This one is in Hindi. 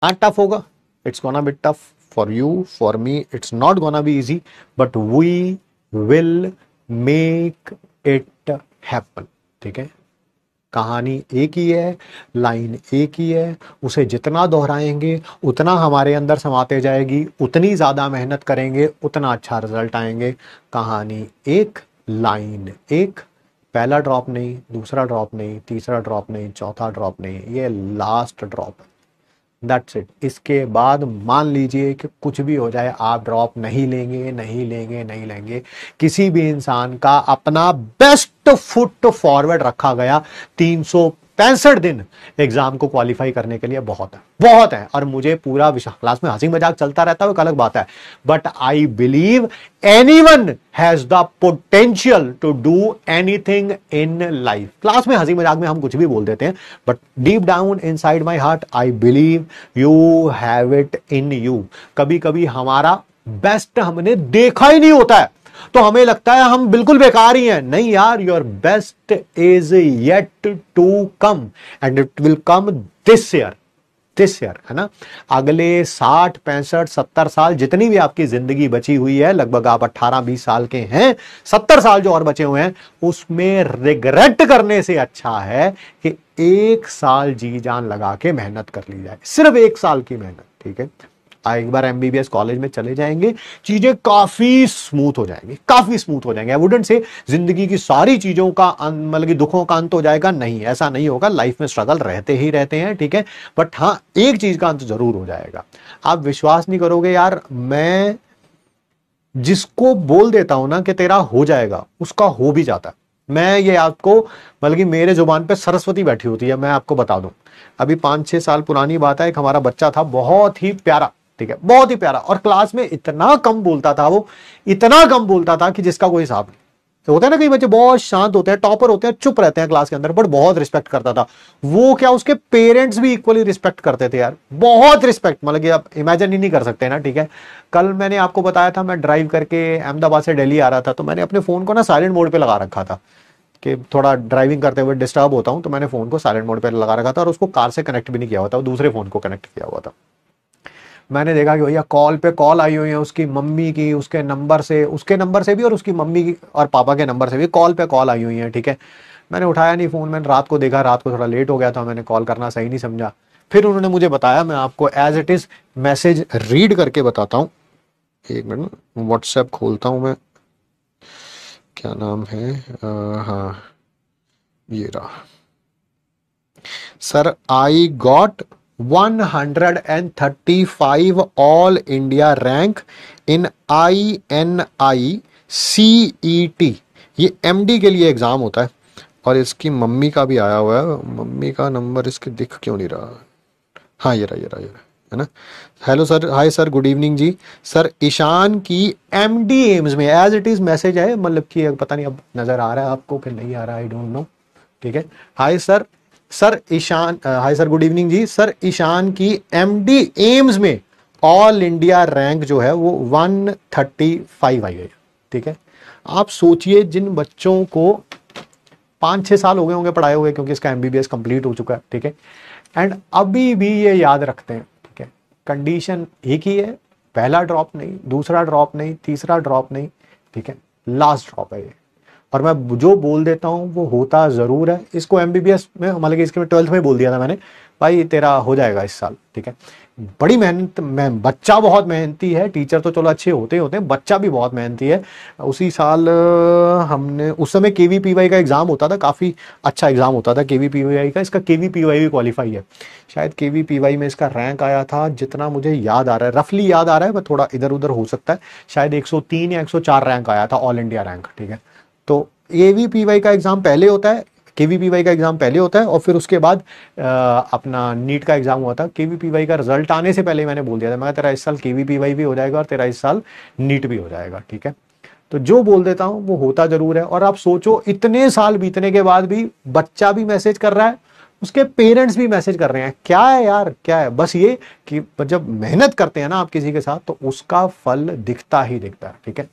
हाँ टफ होगा, it's gonna be tough for you, for me it's not gonna be easy, but we will make it happen. ठीक है, कहानी एक ही है, लाइन एक ही है, उसे जितना दोहराएंगे उतना हमारे अंदर समाते जाएगी, उतनी ज़्यादा मेहनत करेंगे उतना अच्छा रिजल्ट आएंगे। कहानी एक, लाइन एक, पहला ड्रॉप नहीं, दूसरा ड्रॉप नहीं, तीसरा ड्रॉप नहीं, चौथा ड्रॉप नहीं, ये लास्ट ड्रॉप है। That's it. इसके बाद मान लीजिए कि कुछ भी हो जाए, आप ड्रॉप नहीं लेंगे, नहीं लेंगे, नहीं लेंगे। किसी भी इंसान का अपना बेस्ट फुट फॉरवर्ड रखा गया, 365 दिन एग्जाम को क्वालिफाई करने के लिए बहुत है, बहुत है। और मुझे पूरा क्लास में हंसी मजाक चलता रहता है, वो एक अलग बात है, but I believe anyone has the potential to do anything in life. Class में हंसी मजाक में हम कुछ भी बोल देते हैं, but deep down inside my heart I believe you have it in you. कभी कभी हमारा बेस्ट हमने देखा ही नहीं होता है, तो हमें लगता है हम बिल्कुल बेकार ही हैं। नहीं यार, your best is yet to come and it will come this year, this year, है ना। अगले 60, 65, 70 साल जितनी भी आपकी जिंदगी बची हुई है, लगभग आप 18-20 साल के हैं, 70 साल जो और बचे हुए हैं, उसमें रिग्रेट करने से अच्छा है कि 1 साल जी जान लगा के मेहनत कर ली जाए, सिर्फ 1 साल की मेहनत। ठीक है, एक बार एमबीबीएस कॉलेज में चले जाएंगे, चीजें काफी स्मूथ हो जाएंगी, काफी स्मूथ हो जाएंगे। आई वुडंट से जिंदगी की सारी चीजों का मतलब कि दुखों का अंत हो जाएगा, नहीं, ऐसा नहीं होगा। लाइफ में स्ट्रगल रहते ही रहते हैं, ठीक है, बट हाँ एक चीज का अंत जरूर हो जाएगा। आप विश्वास नहीं करोगे यार, मैं जिसको बोल देता हूं ना कि तेरा हो जाएगा, उसका हो भी जाता है। मैं ये आपको मतलब कि मेरे जुबान पे सरस्वती बैठी होती है। मैं आपको बता दूं, अभी 5-6 साल पुरानी बात है, एक हमारा बच्चा था, बहुत ही प्यारा, ठीक है, बहुत ही प्यारा, और क्लास में इतना कम बोलता था, वो इतना कम बोलता था कि जिसका कोई हिसाब नहीं। तो होता है ना, कई बच्चे बहुत शांत होते हैं, टॉपर होते हैं, चुप रहते हैं क्लास के अंदर, बट बहुत रिस्पेक्ट करता था वो। क्या उसके पेरेंट्स भी इक्वली रिस्पेक्ट करते थे यार, बहुत रिस्पेक्ट, मतलब कि आप इमेजिन ही नहीं कर सकते ना। ठीक है, कल मैंने आपको बताया था, मैं ड्राइव करके अहमदाबाद से दिल्ली आ रहा था, तो मैंने अपने फोन को ना साइलेंट मोड पे लगा रखा था कि थोड़ा ड्राइविंग करते हुए डिस्टर्ब होता हूं, तो मैंने फोन को साइलेंट मोड पे लगा रखा था, और उसको कार से कनेक्ट भी नहीं किया हुआ था, वो दूसरे फोन को कनेक्ट किया हुआ था। मैंने देखा कि भैया कॉल पे कॉल आई हुई है उसकी मम्मी की, उसके नंबर से भी, और उसकी मम्मी की और पापा के नंबर से भी कॉल पे कॉल आई हुई है। ठीक है, मैंने उठाया नहीं फोन, मैंने रात को देखा, रात को थोड़ा लेट हो गया था, मैंने कॉल करना सही नहीं समझा। फिर उन्होंने मुझे बताया, मैं आपको as it is message read करके बताता हूँ। एक मिनट, व्हाट्सएप खोलता हूँ मैं, क्या नाम है, हाँ ये रहा। Sir, I got 135 all India rank in INICET। ये MD के लिए एग्जाम होता है, और इसकी मम्मी का भी आया हुआ है। मम्मी का नंबर इसके दिख क्यों नहीं रहा, हाँ ये रहा, है ना। Hello sir, hi sir, good evening जी। सर, ईशान की MD एम्स में, एज इट इज मैसेज है, मतलब कि पता नहीं अब नजर आ रहा है आपको कि नहीं आ रहा है, आई डोंट नो। ठीक है, hi sir, Ishaan, hi sir, good evening जी। सर, ईशान की MD एम्स में ऑल इंडिया रैंक जो है वो 135 आई है। ठीक है, आप सोचिए, जिन बच्चों को 5-6 साल हो गए होंगे पढ़ाए हुए, क्योंकि इसका MBBS कंप्लीट हो चुका है, ठीक है, एंड अभी भी ये याद रखते हैं। ठीक है, कंडीशन एक ही है, पहला ड्रॉप नहीं, दूसरा ड्रॉप नहीं, तीसरा ड्रॉप नहीं, ठीक है, लास्ट ड्रॉप है ये। और मैं जो बोल देता हूं वो होता जरूर है। इसको MBBS में, मतलब कि इसके में 12th में बोल दिया था मैंने, भाई तेरा हो जाएगा इस साल। ठीक है, बड़ी मेहनत, बच्चा बहुत मेहनती है, टीचर तो चलो अच्छे होते हैं, बच्चा भी बहुत मेहनती है। उसी साल हमने, उस समय KVPY का एग्जाम होता था, काफी अच्छा एग्जाम होता था KVPY का। इसका KVPY भी क्वालिफाई है, शायद KVPY में इसका रैंक आया था, जितना मुझे याद आ रहा है, रफली याद आ रहा है, पर थोड़ा इधर उधर हो सकता है, शायद 103 या 104 रैंक आया था, ऑल इंडिया रैंक। ठीक है, तो KVPY का एग्जाम पहले होता है, KVPY का एग्जाम पहले होता है, और फिर उसके बाद अपना नीट का एग्जाम हुआ था। KVPY का रिजल्ट आने से पहले मैंने बोल दिया था, मैं तेरा इस साल KVPY भी हो जाएगा और तेरा इस साल नीट भी हो जाएगा। ठीक है, तो जो बोल देता हूं वो होता जरूर है। और आप सोचो, इतने साल बीतने के बाद भी बच्चा भी मैसेज कर रहा है, उसके पेरेंट्स भी मैसेज कर रहे हैं। क्या है यार, क्या है, बस ये कि जब मेहनत करते हैं ना आप किसी के साथ, तो उसका फल दिखता ही दिखता है। ठीक है,